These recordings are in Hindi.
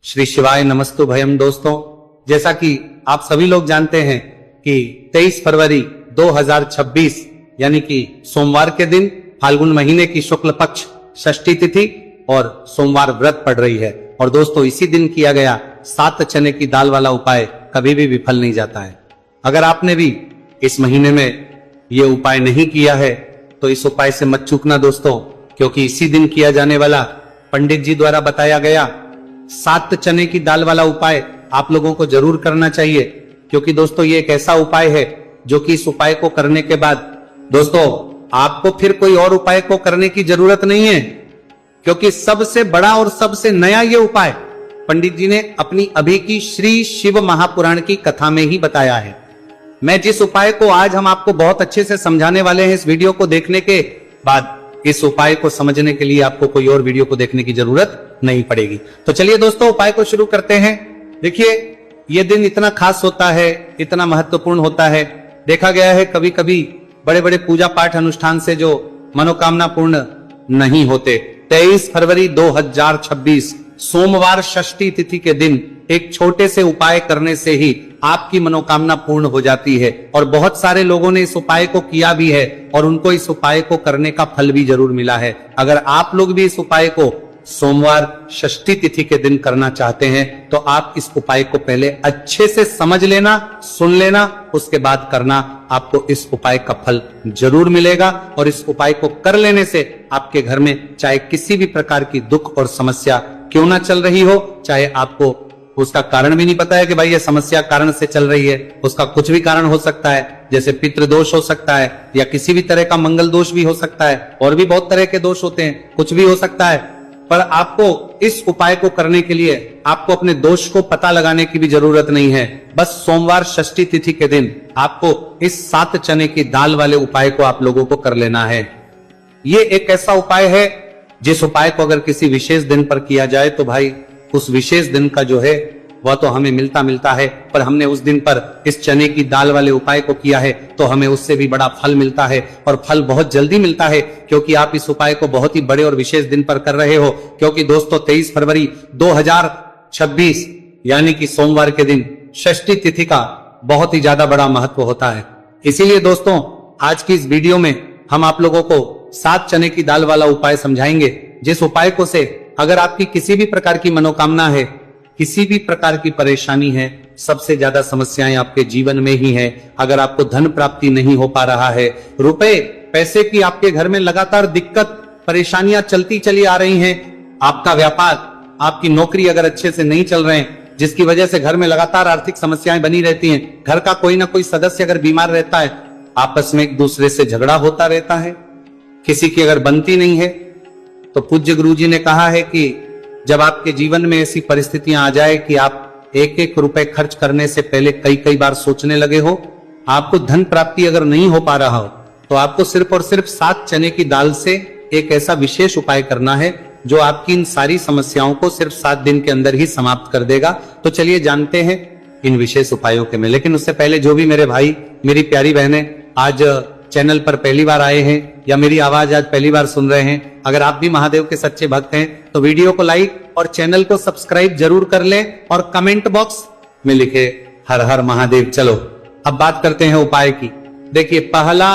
श्री शिवाय नमस्तु भयम। दोस्तों, जैसा कि आप सभी लोग जानते हैं कि 23 फरवरी 2026 यानी कि सोमवार के दिन फाल्गुन महीने की शुक्ल पक्ष षष्ठी तिथि और सोमवार व्रत पड़ रही है। और दोस्तों, इसी दिन किया गया 7 चने की दाल वाला उपाय कभी भी विफल नहीं जाता है। अगर आपने भी इस महीने में ये उपाय नहीं किया है तो इस उपाय से मत चूकना दोस्तों, क्योंकि इसी दिन किया जाने वाला पंडित जी द्वारा बताया गया 7 चने की दाल वाला उपाय आप लोगों को जरूर करना चाहिए। क्योंकि दोस्तों, ये एक ऐसा उपाय है जो कि इस उपाय को करने के बाद दोस्तों आपको फिर कोई और उपाय को करने की जरूरत नहीं है, क्योंकि सबसे बड़ा और सबसे नया ये उपाय पंडित जी ने अपनी अभी की श्री शिव महापुराण की कथा में ही बताया है। मैं जिस उपाय को आज हम आपको बहुत अच्छे से समझाने वाले हैं, इस वीडियो को देखने के बाद इस उपाय को समझने के लिए आपको कोई और वीडियो को देखने की जरूरत नहीं पड़ेगी। तो चलिए दोस्तों, उपाय को शुरू करते हैं। देखिए, यह दिन इतना खास होता है, इतना महत्वपूर्ण होता है। देखा गया है कभी कभी बड़े बड़े पूजा पाठ अनुष्ठान से जो मनोकामना पूर्ण नहीं होते। 23 फरवरी 2026 सोमवार षष्ठी तिथि के दिन एक छोटे से उपाय करने से ही आपकी मनोकामना पूर्ण हो जाती है। और बहुत सारे लोगों ने इस उपाय को किया भी है और उनको इस उपाय को करने का फल भी जरूर मिला है। अगर आप लोग भी इस उपाय को सोमवार षष्ठी तिथि के दिन करना चाहते हैं तो आप इस उपाय को पहले अच्छे से समझ लेना, सुन लेना, उसके बाद करना। आपको इस उपाय का फल जरूर मिलेगा। और इस उपाय को कर लेने से आपके घर में चाहे किसी भी प्रकार की दुख और समस्या क्यों ना चल रही हो, चाहे आपको उसका कारण भी नहीं पता है कि भाई ये समस्या कारण से चल रही है, उसका कुछ भी कारण हो सकता है, जैसे पितृदोष हो सकता है या किसी भी तरह का मंगल दोष भी हो सकता है, और भी बहुत तरह के दोष होते हैं, कुछ भी हो सकता है। पर आपको इस उपाय को करने के लिए आपको अपने दोष को पता लगाने की भी जरूरत नहीं है। बस सोमवार षष्ठी तिथि के दिन आपको इस 7 चने की दाल वाले उपाय को आप लोगों को कर लेना है। ये एक ऐसा उपाय है जिस उपाय को अगर किसी विशेष दिन पर किया जाए तो भाई उस विशेष दिन का जो है वह तो हमें मिलता है, पर हमने उस दिन पर इस चने की दाल वाले उपाय को किया है तो हमें उससे भी बड़ा फल मिलता है। और फल बहुत जल्दी मिलता है, क्योंकि आप इस उपाय को बहुत ही बड़े और विशेष दिन पर कर रहे हो। क्योंकि दोस्तों, 23 फरवरी 2026 यानी कि सोमवार के दिन षष्ठी तिथि का बहुत ही ज्यादा बड़ा महत्व होता है। इसीलिए दोस्तों, आज की इस वीडियो में हम आप लोगों को 7 चने की दाल वाला उपाय समझाएंगे, जिस उपाय को से अगर आपकी किसी भी प्रकार की मनोकामना है, किसी भी प्रकार की परेशानी है, सबसे ज्यादा समस्याएं आपके जीवन में ही है। अगर आपको धन प्राप्ति नहीं हो पा रहा है, रुपए पैसे की आपके घर में लगातार दिक्कत परेशानियां चलती चली आ रही हैं, आपका व्यापार, आपकी नौकरी अगर अच्छे से नहीं चल रहे हैं, जिसकी वजह से घर में लगातार आर्थिक समस्याएं बनी रहती हैं, घर का कोई ना कोई सदस्य अगर बीमार रहता है, आपस में एक दूसरे से झगड़ा होता रहता है, किसी की अगर बनती नहीं है, तो पूज्य गुरु जी ने कहा है कि जब आपके जीवन में ऐसी परिस्थितियां आ जाए कि आप एक रुपए खर्च करने से पहले कई बार सोचने लगे हो, आपको धन प्राप्ति अगर नहीं हो पा रहा हो, तो आपको सिर्फ और सिर्फ 7 चने की दाल से एक ऐसा विशेष उपाय करना है जो आपकी इन सारी समस्याओं को सिर्फ 7 दिन के अंदर ही समाप्त कर देगा। तो चलिए जानते हैं इन विशेष उपायों के में। लेकिन उससे पहले जो भी मेरे भाई, मेरी प्यारी बहनें आज चैनल पर पहली बार आए हैं या मेरी आवाज आज पहली बार सुन रहे हैं, अगर आप भी महादेव के सच्चे भक्त हैं तो वीडियो को लाइक और चैनल को सब्सक्राइब जरूर कर लें और कमेंट बॉक्स में लिखे हर हर महादेव। चलो अब बात करते हैं उपाय की। देखिए, पहला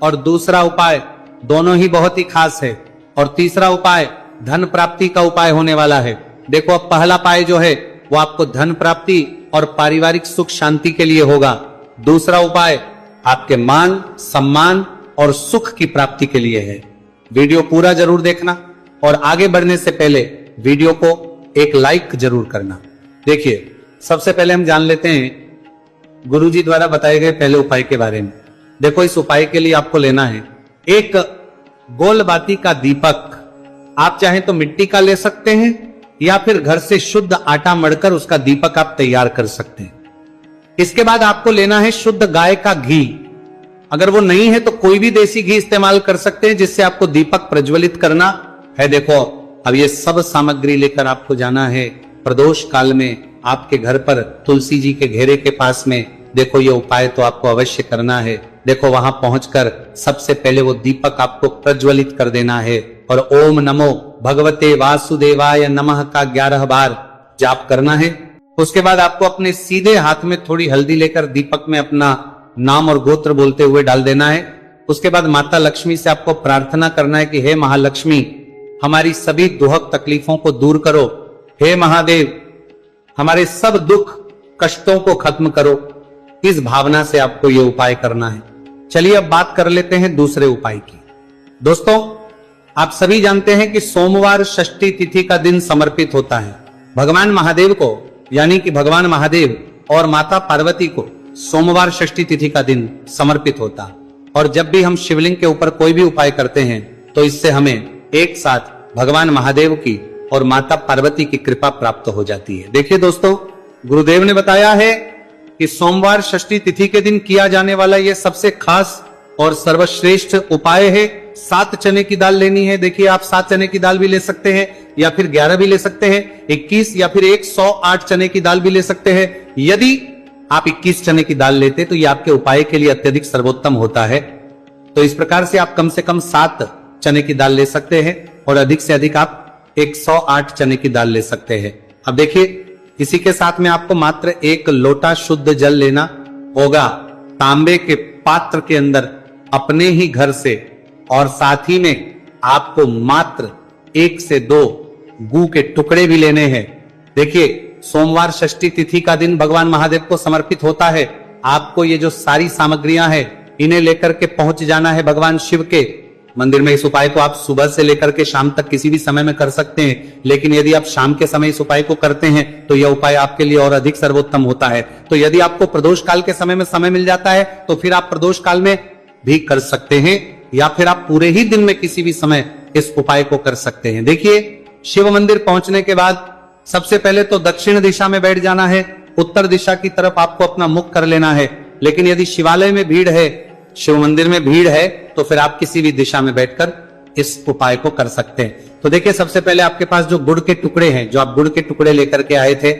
और दूसरा उपाय दोनों ही बहुत ही खास है और तीसरा उपाय धन प्राप्ति का उपाय होने वाला है। देखो, अब पहला उपाय जो है वो आपको धन प्राप्ति और पारिवारिक सुख शांति के लिए होगा। दूसरा उपाय आपके मान सम्मान और सुख की प्राप्ति के लिए है। वीडियो पूरा जरूर देखना और आगे बढ़ने से पहले वीडियो को एक लाइक जरूर करना। देखिए, सबसे पहले हम जान लेते हैं गुरुजी द्वारा बताए गए पहले उपाय के बारे में। देखो, इस उपाय के लिए आपको लेना है एक गोल बाती का दीपक। आप चाहें तो मिट्टी का ले सकते हैं या फिर घर से शुद्ध आटा मढ़कर उसका दीपक आप तैयार कर सकते हैं। इसके बाद आपको लेना है शुद्ध गाय का घी। अगर वो नहीं है तो कोई भी देसी घी इस्तेमाल कर सकते हैं जिससे आपको दीपक प्रज्वलित करना है। देखो, अब ये सब सामग्री लेकर आपको जाना है प्रदोष काल में आपके घर पर तुलसी जी के घेरे के पास में। देखो, ये उपाय तो आपको अवश्य करना है। देखो, वहां पहुंचकर सबसे पहले वो दीपक आपको प्रज्वलित कर देना है और ओम नमो भगवते वासुदेवाय नमः का 11 बार जाप करना है। उसके बाद आपको अपने सीधे हाथ में थोड़ी हल्दी लेकर दीपक में अपना नाम और गोत्र बोलते हुए डाल देना है। उसके बाद माता लक्ष्मी से आपको प्रार्थना करना है कि हे महालक्ष्मी, हमारी सभी दुहक तकलीफों को दूर करो। हे महादेव, हमारे सब दुख कष्टों को खत्म करो। इस भावना से आपको यह उपाय करना है। चलिए अब बात कर लेते हैं दूसरे उपाय की। दोस्तों, आप सभी जानते हैं कि सोमवार षष्ठी तिथि का दिन समर्पित होता है भगवान महादेव को, यानी कि भगवान महादेव और माता पार्वती को सोमवार षष्ठी तिथि का दिन समर्पित होता है। और जब भी हम शिवलिंग के ऊपर कोई भी उपाय करते हैं तो इससे हमें एक साथ भगवान महादेव की और माता पार्वती की कृपा प्राप्त हो जाती है। देखिए दोस्तों, गुरुदेव ने बताया है कि सोमवार षष्ठी तिथि के दिन किया जाने वाला यह सबसे खास और सर्वश्रेष्ठ उपाय है। 7 चने की दाल लेनी है। देखिए, आप 7 चने की दाल भी ले सकते हैं या फिर 11 भी ले सकते हैं, 21 या फिर 108 चने की दाल भी ले सकते हैं। यदि आप 21 चने की दाल लेते तो यह आपके उपाय के लिए अत्यधिक सर्वोत्तम होता है। तो इस प्रकार से आप कम से कम 7 चने की दाल ले सकते हैं और अधिक से अधिक आप 108 चने की दाल ले सकते हैं। अब देखिए, इसी के साथ में आपको मात्र 1 लोटा शुद्ध जल लेना होगा तांबे के पात्र के अंदर अपने ही घर से, और साथ ही में आपको मात्र 1 से 2 गू के टुकड़े भी लेने हैं। देखिए, सोमवार षष्ठी तिथि का दिन भगवान महादेव को समर्पित होता है। आपको ये जो सारी सामग्रियां हैं इन्हें लेकर के पहुंच जाना है भगवान शिव के मंदिर में। इस उपाय को आप सुबह से लेकर के शाम तक किसी भी समय में कर सकते हैं, लेकिन यदि आप शाम के समय इस उपाय को करते हैं तो यह उपाय आपके लिए और अधिक सर्वोत्तम होता है। तो यदि आपको प्रदोष काल के समय में समय मिल जाता है तो फिर आप प्रदोष काल में भी कर सकते हैं, या फिर आप पूरे ही दिन में किसी भी समय इस उपाय को कर सकते हैं। देखिए, शिव मंदिर पहुंचने के बाद सबसे पहले तो दक्षिण दिशा में बैठ जाना है। उत्तर दिशा की तरफ आपको अपना मुख कर लेना है। लेकिन यदि शिवालय में भीड़ है, शिव मंदिर में भीड़ है, तो फिर आप किसी भी दिशा में बैठकर इस उपाय को कर सकते हैं। तो देखिए, सबसे पहले आपके पास जो गुड़ के टुकड़े हैं, जो आप गुड़ के टुकड़े लेकर के आए थे,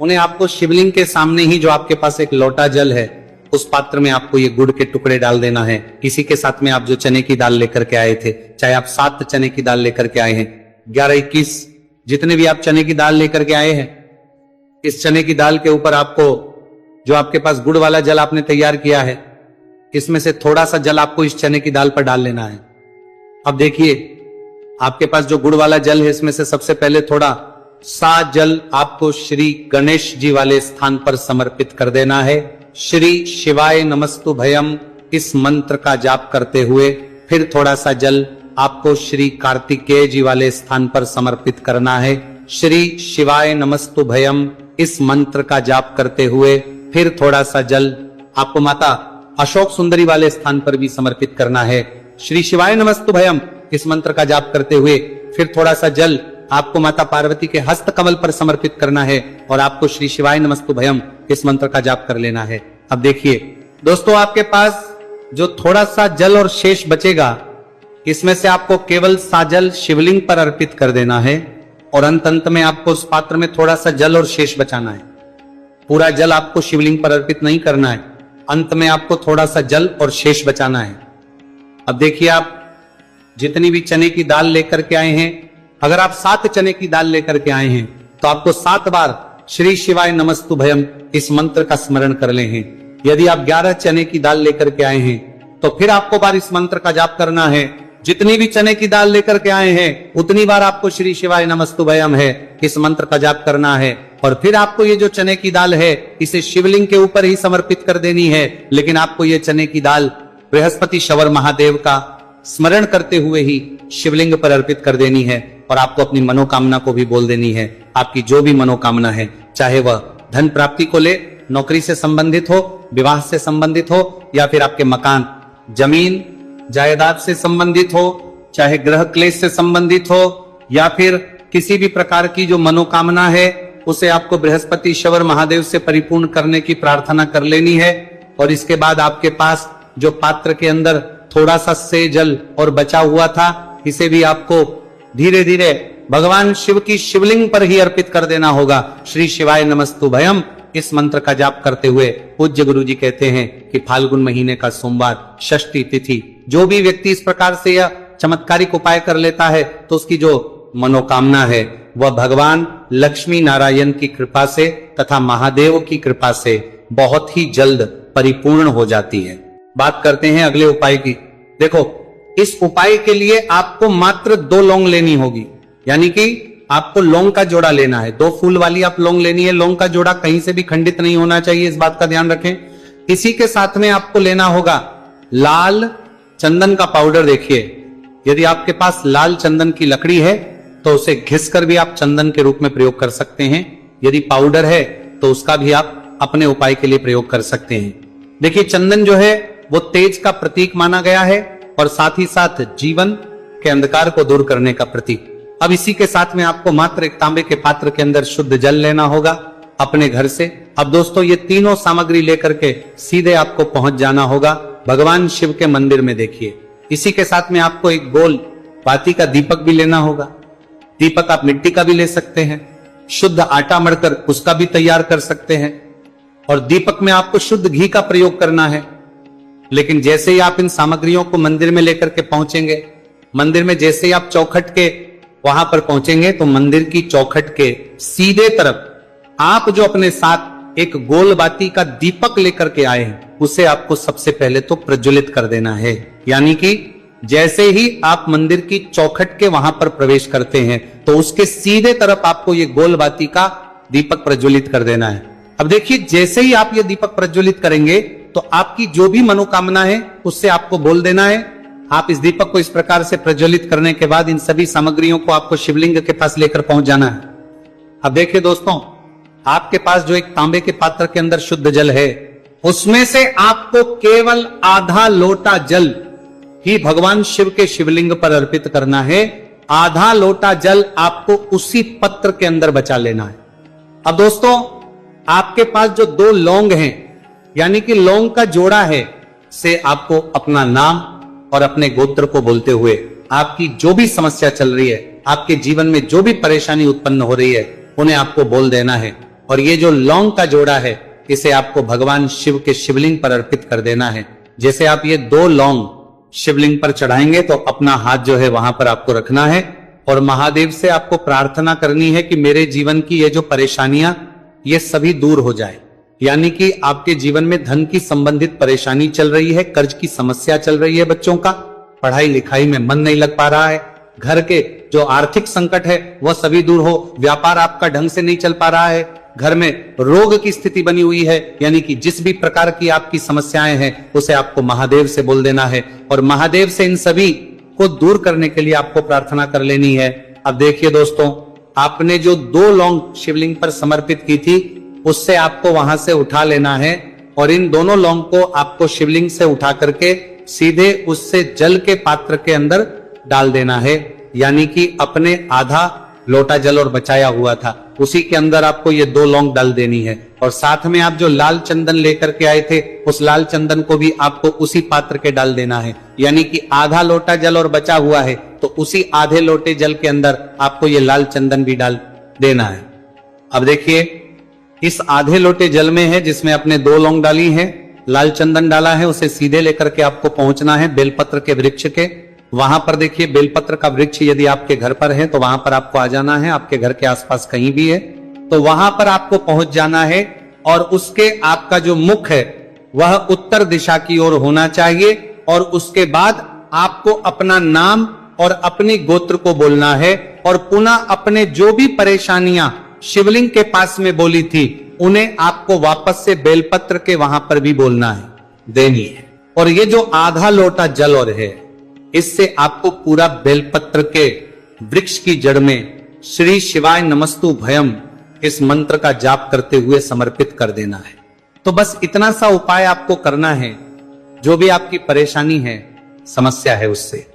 उन्हें आपको शिवलिंग के सामने ही जो आपके पास एक लोटा जल है उस पात्र में आपको ये गुड़ के टुकड़े डाल देना है। इसी के साथ में आप जो चने की दाल लेकर के आए थे, चाहे आप 7 चने की दाल लेकर के आए हैं, 11, 21 जितने भी आप चने की दाल लेकर के आए हैं, इस चने की दाल के ऊपर आपको जो आपके पास गुड़ वाला जल आपने तैयार किया है, इसमें से थोड़ा सा जल आपको इस चने की दाल पर डाल लेना है। अब देखिए, आपके पास जो गुड़ वाला जल है, इसमें से सबसे पहले थोड़ा सा जल आपको श्री गणेश जी वाले स्थान पर समर्पित कर देना है। श्री शिवाय नमस्तु भयम इस मंत्र का जाप करते हुए फिर थोड़ा सा जल आपको श्री कार्तिकेय जी वाले स्थान पर समर्पित करना है। श्री शिवाय नमस्तु भयम इस मंत्र का जाप करते हुए फिर थोड़ा सा जल आपको माता अशोक सुंदरी वाले स्थान पर भी समर्पित करना है। श्री शिवाय नमस्तु भयम इस मंत्र का जाप करते हुए फिर थोड़ा सा जल आपको माता पार्वती के हस्त कमल पर समर्पित करना है और आपको श्री शिवाय नमस्तु भयम इस मंत्र का जाप कर लेना है। अब देखिए दोस्तों, आपके पास जो थोड़ा सा जल और शेष बचेगा, इसमें से आपको केवल साजल शिवलिंग पर अर्पित कर देना है और अंत में आपको उस पात्र में थोड़ा सा जल और शेष बचाना है। पूरा जल आपको शिवलिंग पर अर्पित नहीं करना है, अंत में आपको थोड़ा सा जल और शेष बचाना है। अब देखिए, आप जितनी भी चने की दाल लेकर के आए हैं, अगर आप 7 चने की दाल लेकर के आए हैं तो आपको 7 बार श्री शिवाय नमस्तु भयम इस मंत्र का स्मरण कर ले हैं। यदि आप 11 चने की दाल लेकर के आए हैं तो फिर आपको बार इस मंत्र का जाप करना है। जितनी भी चने की दाल लेकर के आए हैं उतनी बार आपको श्री शिवाय नमस्तु भयम है इस मंत्र का जाप करना है। और फिर आपको ये जो चने की दाल है इसे शिवलिंग के ऊपर ही समर्पित कर देनी है, लेकिन आपको ये चने की दाल बृहस्पति शवर महादेव का स्मरण करते हुए ही शिवलिंग पर अर्पित कर देनी है और आपको अपनी मनोकामना को भी बोल देनी है। आपकी जो भी मनोकामना है, चाहे वह धन प्राप्ति को ले, नौकरी से संबंधित हो, विवाह से संबंधित हो, या फिर आपके मकान, जमीन, जायदाद से संबंधित हो, चाहे ग्रह क्लेश से संबंधित हो, या फिर किसी भी प्रकार की जो मनोकामना है उसे आपको बृहस्पति शवर महादेव से परिपूर्ण करने की प्रार्थना कर लेनी है। और इसके बाद आपके पास जो पात्र के अंदर थोड़ा सा से जल और बचा हुआ था, इसे भी आपको धीरे धीरे भगवान शिव की शिवलिंग पर ही अर्पित कर देना होगा। श्री शिवाय नमस्तु भयम इस मंत्र का जाप करते हुए पूज्य गुरु जी कहते हैं कि फाल्गुन महीने का सोमवार षष्ठी तिथि, जो भी व्यक्ति इस प्रकार से यह चमत्कारिक उपाय कर लेता है तो उसकी जो मनोकामना है वह भगवान लक्ष्मी नारायण की कृपा से तथा महादेव की कृपा से बहुत ही जल्द परिपूर्ण हो जाती है। बात करते हैं अगले उपाय की। देखो, इस उपाय के लिए आपको मात्र 2 लौंग लेनी होगी, यानी कि आपको लौंग का जोड़ा लेना है। 2 फूल वाली आप लौंग लेनी है। लौंग का जोड़ा कहीं से भी खंडित नहीं होना चाहिए, इस बात का ध्यान रखें। इसी के साथ में आपको लेना होगा लाल चंदन का पाउडर। देखिए, यदि आपके पास लाल चंदन की लकड़ी है तो उसे घिस कर भी आप चंदन के रूप में प्रयोग कर सकते हैं। यदि पाउडर है तो उसका भी आप अपने उपाय के लिए प्रयोग कर सकते हैं। देखिए, चंदन जो है वो तेज का प्रतीक माना गया है और साथ ही साथ जीवन के अंधकार को दूर करने का प्रतीक। अब इसी के साथ में आपको मात्र एक तांबे के पात्र के अंदर शुद्ध जल लेना होगा अपने घर से। अब दोस्तों, ये तीनों सामग्री लेकर के सीधे आपको पहुंच जाना होगा भगवान शिव के मंदिर में। देखिए, इसी के साथ में आपको एक गोल बाती का दीपक भी लेना होगा। दीपक आप मिट्टी का भी ले सकते हैं, शुद्ध आटा मढ़कर उसका भी तैयार कर सकते हैं, और दीपक में आपको शुद्ध घी का प्रयोग करना है। लेकिन जैसे ही आप इन सामग्रियों को मंदिर में लेकर के पहुंचेंगे, मंदिर में जैसे ही आप चौखट के वहां पर पहुंचेंगे तो मंदिर की चौखट के सीधे तरफ आप जो अपने साथ एक गोल बाती का दीपक लेकर के आए हैं उसे आपको सबसे पहले तो प्रज्वलित कर देना है। यानी कि जैसे ही आप मंदिर की चौखट के वहां पर प्रवेश करते हैं तो उसके सीधे तरफ आपको ये गोल बाती का दीपक प्रज्वलित कर देना है। अब देखिए, जैसे ही आप ये दीपक प्रज्वलित करेंगे तो आपकी जो भी मनोकामना है उससे आपको बोल देना है। आप इस दीपक को इस प्रकार से प्रज्वलित करने के बाद इन सभी सामग्रियों को आपको शिवलिंग के पास लेकर पहुंच जाना है। अब देखिए दोस्तों, आपके पास जो एक तांबे के पात्र के अंदर शुद्ध जल है उसमें से आपको केवल आधा लोटा जल ही भगवान शिव के शिवलिंग पर अर्पित करना है। आधा लोटा जल आपको उसी पत्र के अंदर बचा लेना है। अब दोस्तों, आपके पास जो 2 लौंग हैं, यानी कि लौंग का जोड़ा है, से आपको अपना नाम और अपने गोत्र को बोलते हुए आपकी जो भी समस्या चल रही है, आपके जीवन में जो भी परेशानी उत्पन्न हो रही है, उन्हें आपको बोल देना है। और ये जो लौंग का जोड़ा है इसे आपको भगवान शिव के शिवलिंग पर अर्पित कर देना है। जैसे आप ये 2 लौंग शिवलिंग पर चढ़ाएंगे तो अपना हाथ जो है वहां पर आपको रखना है और महादेव से आपको प्रार्थना करनी है कि मेरे जीवन की ये जो परेशानियां ये सभी दूर हो जाए। यानी कि आपके जीवन में धन की संबंधित परेशानी चल रही है, कर्ज की समस्या चल रही है, बच्चों का पढ़ाई लिखाई में मन नहीं लग पा रहा है, घर के जो आर्थिक संकट है वह सभी दूर हो, व्यापार आपका ढंग से नहीं चल पा रहा है, घर में रोग की स्थिति बनी हुई है, यानी कि जिस भी प्रकार की आपकी समस्याएं हैं उसे आपको महादेव से बोल देना है और महादेव से इन सभी को दूर करने के लिए आपको प्रार्थना कर लेनी है। अब देखिए दोस्तों, आपने जो 2 लौंग शिवलिंग पर समर्पित की थी उससे आपको वहां से उठा लेना है और इन दोनों लौंग को आपको शिवलिंग से उठा करके सीधे उससे जल के पात्र के अंदर डाल देना है। यानी कि अपने आधा लोटा जल और बचाया हुआ था उसी के अंदर आपको ये 2 लौंग डाल देनी है और साथ में आप जो लाल चंदन लेकर के आए थे उस लाल चंदन को भी आपको उसी पात्र के डाल देना है। यानी कि आधा लोटा जल और बचा हुआ है तो उसी आधे लोटे जल के अंदर आपको ये लाल चंदन भी डाल देना है। अब देखिए, इस आधे लोटे जल में है जिसमें आपने 2 लौंग डाली है, लाल चंदन डाला है, उसे सीधे लेकर के आपको पहुंचना है बेलपत्र के वृक्ष के। वहां पर देखिए, बेलपत्र का वृक्ष यदि आपके घर पर है तो वहां पर आपको आ जाना है। आपके घर के आसपास कहीं भी है तो वहां पर आपको पहुंच जाना है और उसके आपका जो मुख है वह उत्तर दिशा की ओर होना चाहिए और उसके बाद आपको अपना नाम और अपनी गोत्र को बोलना है और पुनः अपने जो भी परेशानियां शिवलिंग के पास में बोली थी उन्हें आपको वापस से बेलपत्र के वहां पर भी बोलना है, देनी है। और ये जो आधा लोटा जल और है इससे आपको पूरा बेलपत्र के वृक्ष की जड़ में श्री शिवाय नमस्तु भयम इस मंत्र का जाप करते हुए समर्पित कर देना है। तो बस इतना सा उपाय आपको करना है। जो भी आपकी परेशानी है, समस्या है, उससे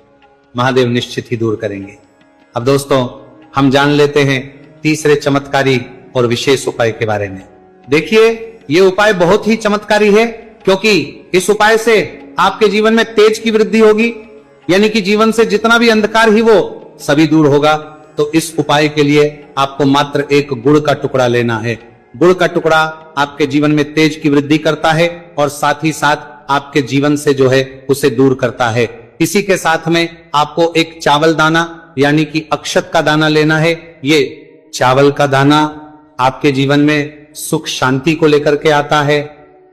महादेव निश्चित ही दूर करेंगे। अब दोस्तों, हम जान लेते हैं तीसरे चमत्कारी और विशेष उपाय के बारे में। देखिए, ये उपाय बहुत ही चमत्कारी है क्योंकि इस उपाय से आपके जीवन में तेज की वृद्धि होगी, यानी कि जीवन से जितना भी अंधकार ही वो सभी दूर होगा। तो इस उपाय के लिए आपको मात्र एक गुड़ का टुकड़ा लेना है। गुड़ का टुकड़ा आपके जीवन में तेज की वृद्धि करता है और साथ ही साथ आपके जीवन से जो है उसे दूर करता है। इसी के साथ में आपको एक चावल दाना यानी कि अक्षत का दाना लेना है। ये चावल का दाना आपके जीवन में सुख शांति को लेकर के आता है।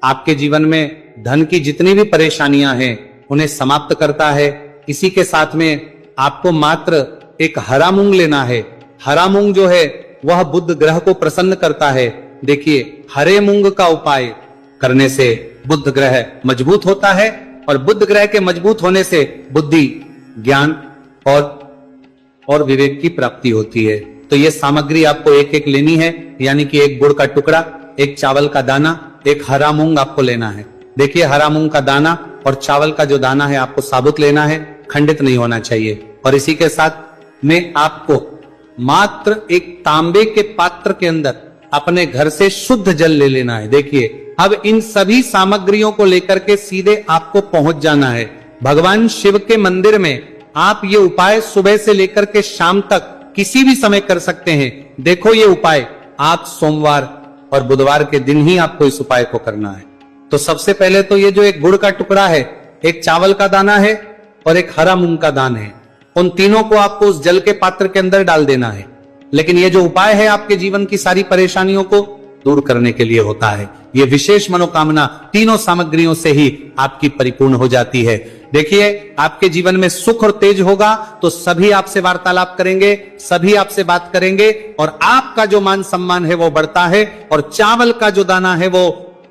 आपके जीवन में धन की जितनी भी परेशानियां हैं उन्हें समाप्त करता है। इसी के साथ में आपको मात्र एक हरा मूंग लेना है। हरा मूंग जो है वह बुध ग्रह को प्रसन्न करता है। देखिए, हरे मूंग का उपाय करने से बुध ग्रह मजबूत होता है और बुध ग्रह के मजबूत होने से बुद्धि, ज्ञान और विवेक की प्राप्ति होती है। तो ये सामग्री आपको एक एक लेनी है, यानी कि एक गुड़ का टुकड़ा, एक चावल का दाना, एक हरा मूंग आपको लेना है। देखिए, हरा मूंग का दाना और चावल का जो दाना है आपको साबुत लेना है, खंडित नहीं होना चाहिए। और इसी के साथ में आपको मात्र एक तांबे के पात्र के अंदर अपने घर से शुद्ध जल ले लेना है। देखिए, अब इन सभी सामग्रियों को लेकर के सीधे आपको पहुंच जाना है भगवान शिव के मंदिर में। आप ये उपाय सुबह से लेकर के शाम तक किसी भी समय कर सकते हैं। देखो, ये उपाय आप सोमवार और बुधवार के दिन ही आपको इस उपाय को करना है। तो सबसे पहले तो ये जो एक गुड़ का टुकड़ा है, एक चावल का दाना है और एक हरा मूंग का दाना है, उन तीनों को आपको उस जल के पात्र के अंदर डाल देना है। लेकिन ये जो उपाय है आपके जीवन की सारी परेशानियों को दूर करने के लिए होता है। ये विशेष मनोकामना तीनों सामग्रियों से ही आपकी परिपूर्ण हो जाती है। देखिए, आपके जीवन में सुख और तेज होगा तो सभी आपसे वार्तालाप करेंगे, सभी आपसे बात करेंगे और आपका जो मान सम्मान है वो बढ़ता है। और चावल का जो दाना है वो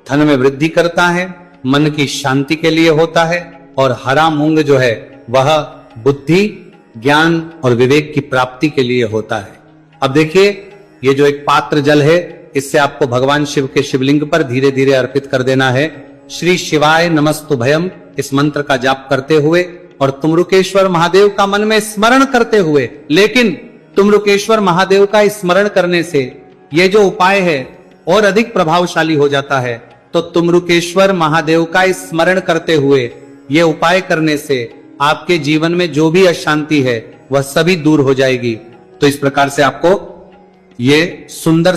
धन में वृद्धि करता है, मन की शांति के लिए होता है। और हरा मूंग जो है वह बुद्धि, ज्ञान और विवेक की प्राप्ति के लिए होता है। अब देखिए, ये जो एक पात्र जल है, इससे आपको भगवान शिव के शिवलिंग पर धीरे धीरे अर्पित कर देना है। श्री शिवाय नमस्तुभयम इस मंत्र का जाप करते हुए और तुमरुकेश्वर महादेव का मन में स्मरण करते हुए। लेकिन तुमरुकेश्वर महादेव का स्मरण करने से ये जो उपाय है और अधिक प्रभावशाली हो जाता है। तो तुमरुकेश्वर महादेव का स्मरण करते हुए ये उपाय करने से आपके जीवन में जो भी अशांति है वह सभी दूर हो जाएगी। तो इस प्रकार से आपको ये सुंदर